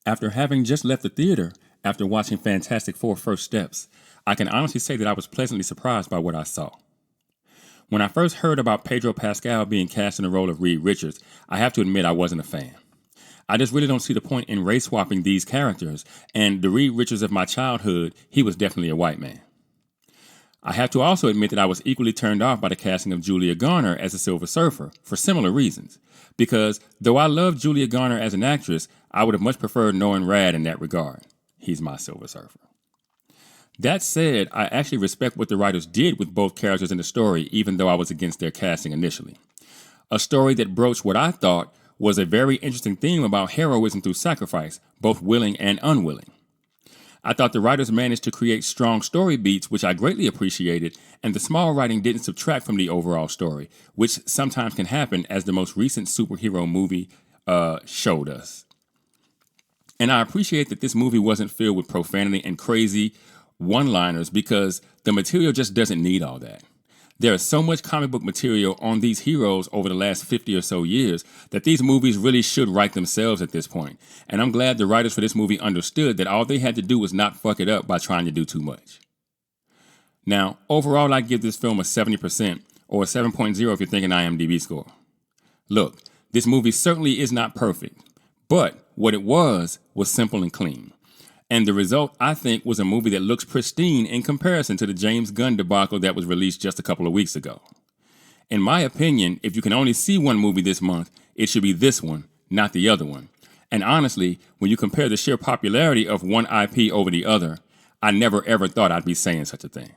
After having just left the theater after watching Fantastic Four First Steps, I can honestly say that I was pleasantly surprised by what I saw. When I first heard about Pedro Pascal being cast in the role of Reed Richards, I have to admit I wasn't a fan. I just really don't see the point in race swapping these characters, and the Reed Richards of my childhood, he was definitely a white man. I have to also admit that I was equally turned off by the casting of Julia Garner as the Silver Surfer, for similar reasons. Because though I love Julia Garner as an actress, I would have much preferred Norman Rad in that regard. He's my Silver Surfer. That said, I actually respect what the writers did with both characters in the story, even though I was against their casting initially. A story that broached what I thought was a very interesting theme about heroism through sacrifice, both willing and unwilling. I thought the writers managed to create strong story beats, which I greatly appreciated, and the small writing didn't subtract from the overall story, which sometimes can happen, as the most recent superhero movie showed us. And I appreciate that this movie wasn't filled with profanity and crazy one-liners, because the material just doesn't need all that. There is so much comic book material on these heroes over the last 50 or so years that these movies really should write themselves at this point. And I'm glad the writers for this movie understood that all they had to do was not fuck it up by trying to do too much. Now, overall, I give this film a 70%, or a 7.0 if you're thinking IMDb score. Look, this movie certainly is not perfect, but what it was simple and clean. And the result, I think, was a movie that looks pristine in comparison to the James Gunn debacle that was released just a couple of weeks ago. In my opinion, if you can only see one movie this month, it should be this one, not the other one. And honestly, when you compare the sheer popularity of one IP over the other, I never ever thought I'd be saying such a thing.